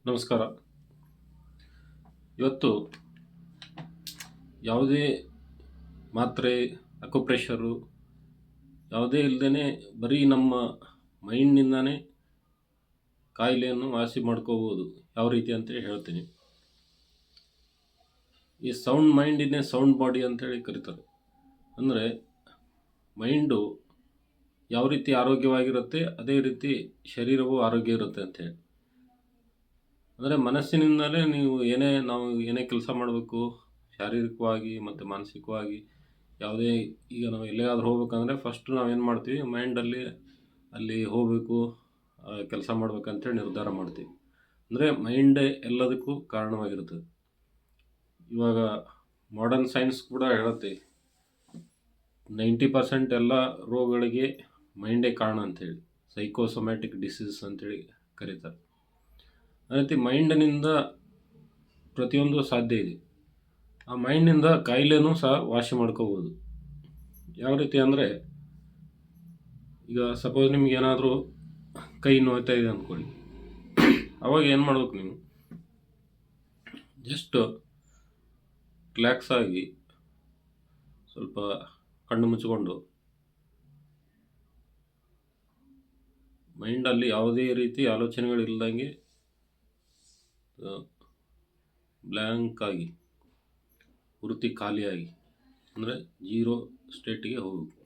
ನಮಸ್ಕಾರ. ಇವತ್ತು ಯಾವುದೇ ಮಾತ್ರೆ, ಅಕ್ಯುಪ್ರೆಷರು ಯಾವುದೇ ಇಲ್ಲದೇ ಬರೀ ನಮ್ಮ ಮೈಂಡ್ನಿಂದಾನೇ ಕಾಯಿಲೆಯನ್ನು ವಾಸಿ ಮಾಡ್ಕೋಬೋದು. ಯಾವ ರೀತಿ ಅಂತೇಳಿ ಹೇಳ್ತೀನಿ. ಈ ಸೌಂಡ್ ಮೈಂಡಿನೇ ಸೌಂಡ್ ಬಾಡಿ ಅಂತೇಳಿ ಕರೀತಾರೆ. ಅಂದರೆ ಮೈಂಡು ಯಾವ ರೀತಿ ಆರೋಗ್ಯವಾಗಿರುತ್ತೆ ಅದೇ ರೀತಿ ಶರೀರವೂ ಆರೋಗ್ಯ ಇರುತ್ತೆ ಅಂತೇಳಿ. ಅಂದರೆ ಮನಸ್ಸಿನಿಂದಲೇ ನಾವು ಏನೇ ಕೆಲಸ ಮಾಡಬೇಕು, ಶಾರೀರಿಕವಾಗಿ ಮತ್ತು ಮಾನಸಿಕವಾಗಿ ಯಾವುದೇ, ಈಗ ನಾವು ಎಲ್ಲಿಗಾದ್ರೂ ಹೋಗ್ಬೇಕಂದ್ರೆ ಫಸ್ಟು ನಾವೇನು ಮಾಡ್ತೀವಿ, ಮೈಂಡಲ್ಲಿ ಅಲ್ಲಿ ಹೋಗಬೇಕು, ಕೆಲಸ ಮಾಡ್ಬೇಕಂತೇಳಿ ನಿರ್ಧಾರ ಮಾಡ್ತೀವಿ. ಅಂದರೆ ಮೈಂಡೇ ಎಲ್ಲದಕ್ಕೂ ಕಾರಣವಾಗಿರ್ತದೆ. ಇವಾಗ ಮಾಡರ್ನ್ ಸೈನ್ಸ್ ಕೂಡ ಹೇಳುತ್ತೆ 90% ಎಲ್ಲ ರೋಗಗಳಿಗೆ ಮೈಂಡೇ ಕಾರಣ ಅಂಥೇಳಿ. ಸೈಕೋಸೊಮ್ಯಾಟಿಕ್ ಡಿಸೀಸ್ ಅಂತೇಳಿ ಕರೀತಾರೆ. ಅದೇ ರೀತಿ ಮೈಂಡಿನಿಂದ ಪ್ರತಿಯೊಂದು ಸಾಧ್ಯ ಇದೆ. ಆ ಮೈಂಡಿಂದ ಕಾಯಿಲೆನೂ ಸಹ ವಾಸಿ ಮಾಡ್ಕೋಬೋದು. ಯಾವ ರೀತಿ ಅಂದರೆ, ಈಗ ಸಪೋಸ್ ನಿಮ್ಗೆ ಏನಾದರೂ ಕೈ ನೋಯ್ತಾ ಇದೆ ಅಂದ್ಕೊಳ್ಳಿ. ಅವಾಗ ಏನು ಮಾಡ್ಬೇಕು, ನೀವು ಜಸ್ಟ್ ರಿಲ್ಯಾಕ್ಸ್ ಆಗಿ ಸ್ವಲ್ಪ ಕಣ್ಣು ಮುಚ್ಚಿಕೊಂಡು ಮೈಂಡಲ್ಲಿ ಯಾವುದೇ ರೀತಿ ಆಲೋಚನೆಗಳಿಲ್ಲದಂಗೆ ಬ್ಲ್ಯಾಂಕ್ ಆಗಿ, ಪೂರ್ತಿ ಖಾಲಿಯಾಗಿ, ಅಂದರೆ ಜೀರೋ ಸ್ಟೇಟಿಗೆ ಹೋಗಬೇಕು.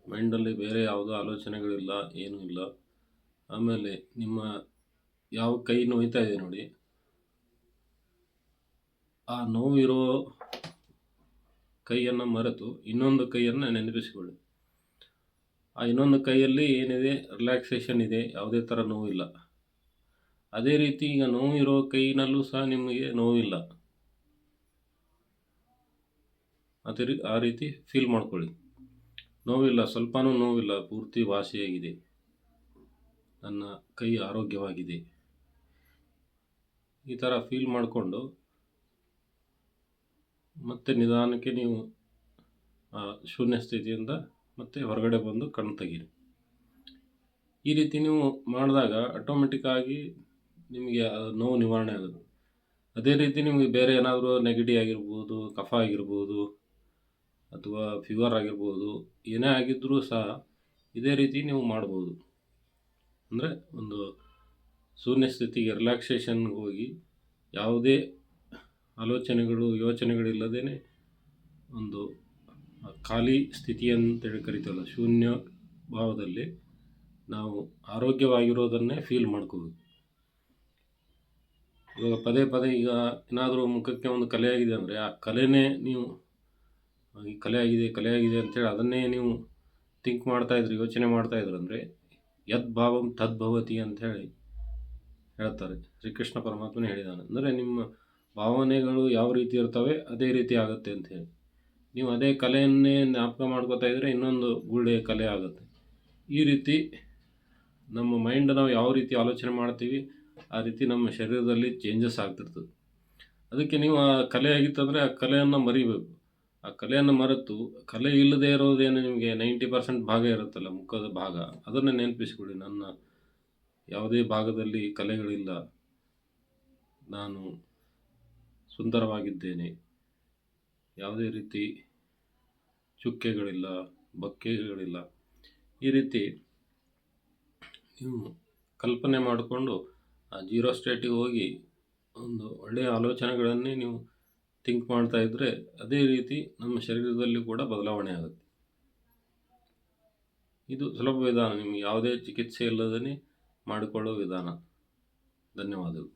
ಮೈಂಡಲ್ಲಿ ಬೇರೆ ಯಾವುದೋ ಆಲೋಚನೆಗಳಿಲ್ಲ, ಏನೂ ಇಲ್ಲ. ಆಮೇಲೆ ನಿಮ್ಮ ಯಾವ ಕೈ ನೋಯ್ತಾ ಇದೆ ನೋಡಿ, ಆ ನೋವಿರೋ ಕೈಯನ್ನು ಮರೆತು ಇನ್ನೊಂದು ಕೈಯನ್ನು ನೆನಪಿಸಿಕೊಳ್ಳಿ. ಆ ಇನ್ನೊಂದು ಕೈಯಲ್ಲಿ ಏನಿದೆ, ರಿಲ್ಯಾಕ್ಸೇಷನ್ ಇದೆ, ಯಾವುದೇ ಥರ ನೋವಿಲ್ಲ. ಅದೇ ರೀತಿ ಈಗ ನೋವಿರೋ ಕೈನಲ್ಲೂ ಸಹ ನಿಮಗೆ ನೋವಿಲ್ಲ. ಆ ರೀತಿ ಫೀಲ್ ಮಾಡ್ಕೊಳ್ಳಿ. ನೋವಿಲ್ಲ, ಸ್ವಲ್ಪನೂ ನೋವಿಲ್ಲ, ಪೂರ್ತಿ ವಾಸಿಯಾಗಿದೆ, ನನ್ನ ಕೈ ಆರೋಗ್ಯವಾಗಿದೆ. ಈ ಥರ ಫೀಲ್ ಮಾಡಿಕೊಂಡು ಮತ್ತೆ ನಿಧಾನಕ್ಕೆ ನೀವು ಶೂನ್ಯ ಸ್ಥಿತಿಯಿಂದ ಮತ್ತೆ ಹೊರಗಡೆ ಬಂದು ಕಣ್ಣು ತೆಗೀರಿ. ಈ ರೀತಿ ನೀವು ಮಾಡಿದಾಗ ಆಟೋಮೆಟಿಕ್ಕಾಗಿ ನಿಮಗೆ ನೋವು ನಿವಾರಣೆ ಆಗುತ್ತೆ. ಅದೇ ರೀತಿ ನಿಮಗೆ ಬೇರೆ ಏನಾದರೂ ನೆಗಡಿ ಆಗಿರ್ಬೋದು, ಕಫ ಆಗಿರ್ಬೋದು, ಅಥವಾ ಫೀವರ್ ಆಗಿರ್ಬೋದು, ಏನೇ ಆಗಿದ್ದರೂ ಸಹ ಇದೇ ರೀತಿ ನೀವು ಮಾಡ್ಬೋದು. ಅಂದರೆ ಒಂದು ಶೂನ್ಯ ಸ್ಥಿತಿಗೆ, ರಿಲ್ಯಾಕ್ಸೇಷನ್ಗೆ ಹೋಗಿ ಯಾವುದೇ ಆಲೋಚನೆಗಳು, ಯೋಚನೆಗಳಿಲ್ಲದೇ ಒಂದು ಖಾಲಿ ಸ್ಥಿತಿ ಅಂತೇಳಿ ಕರಿತೀವಲ್ಲ, ಶೂನ್ಯ ಭಾವದಲ್ಲಿ ನಾವು ಆರೋಗ್ಯವಾಗಿರೋದನ್ನೇ ಫೀಲ್ ಮಾಡ್ಕೋಬೇಕು. ಇವಾಗ ಪದೇ ಪದೇ ಈಗ ಏನಾದರೂ ಮುಖಕ್ಕೆ ಒಂದು ಕಲೆ ಆಗಿದೆ ಅಂದರೆ, ಆ ಕಲೆನೇ ನೀವು ಈ ಕಲೆ ಆಗಿದೆ ಅಂತೇಳಿ ಅದನ್ನೇ ನೀವು ಥಿಂಕ್ ಮಾಡ್ತಾಯಿದ್ರಿ, ಯೋಚನೆ ಮಾಡ್ತಾಯಿದ್ರು ಅಂದರೆ ಯದ್ಭಾವಂ ತದ್ಭವತಿ ಅಂಥೇಳಿ ಹೇಳ್ತಾರೆ. ಶ್ರೀಕೃಷ್ಣ ಪರಮಾತ್ಮನೇ ಹೇಳಿದ್ದಾನೆ. ಅಂದರೆ ನಿಮ್ಮ ಭಾವನೆಗಳು ಯಾವ ರೀತಿ ಇರ್ತವೆ ಅದೇ ರೀತಿ ಆಗುತ್ತೆ ಅಂಥೇಳಿ. ನೀವು ಅದೇ ಕಲೆಯನ್ನೇ ಜ್ಞಾಪಕ ಮಾಡ್ಕೋತಾ ಇದ್ದರೆ ಇನ್ನೊಂದು ಒಳ್ಳೆಯ ಕಲೆ ಆಗುತ್ತೆ. ಈ ರೀತಿ ನಮ್ಮ ಮೈಂಡ್ ನಾವು ಯಾವ ರೀತಿ ಆಲೋಚನೆ ಮಾಡ್ತೀವಿ ಆ ರೀತಿ ನಮ್ಮ ಶರೀರದಲ್ಲಿ ಚೇಂಜಸ್ ಆಗ್ತಿರ್ತದೆ. ಅದಕ್ಕೆ ನೀವು ಆ ಕಲೆ ಆಗಿತ್ತಂದರೆ ಆ ಕಲೆಯನ್ನು ಮರಿಬೇಕು. ಆ ಕಲೆಯನ್ನು ಮರೆತು, ಕಲೆ ಇಲ್ಲದೆ ಇರೋದೇನು, ನಿಮಗೆ 90% ಭಾಗ ಇರುತ್ತಲ್ಲ, ಮುಖದ ಭಾಗ, ಅದನ್ನು ನೆನಪಿಸ್ಕೊಳ್ಳಿ. ನನ್ನ ಯಾವುದೇ ಭಾಗದಲ್ಲಿ ಕಲೆಗಳಿಲ್ಲ, ನಾನು ಸುಂದರವಾಗಿದ್ದೇನೆ, ಯಾವುದೇ ರೀತಿ ಚುಕ್ಕೆಗಳಿಲ್ಲ, ಬಕ್ಕೆಗಳಿಲ್ಲ. ಈ ರೀತಿ ನೀವು ಕಲ್ಪನೆ ಮಾಡಿಕೊಂಡು ಆ ಜೀರೋ ಸ್ಟೇಟಿಗೆ ಹೋಗಿ ಒಂದು ಒಳ್ಳೆಯ ಆಲೋಚನೆಗಳನ್ನೇ ನೀವು ಥಿಂಕ್ ಮಾಡ್ತಾ ಇದ್ದರೆ ಅದೇ ರೀತಿ ನಮ್ಮ ಶರೀರದಲ್ಲಿ ಕೂಡ ಬದಲಾವಣೆ ಆಗುತ್ತೆ. ಇದು ಸುಲಭ ವಿಧಾನ, ನಿಮಗೆ ಯಾವುದೇ ಚಿಕಿತ್ಸೆ ಇಲ್ಲದೇ ಮಾಡಿಕೊಳ್ಳೋ ವಿಧಾನ. ಧನ್ಯವಾದಗಳು.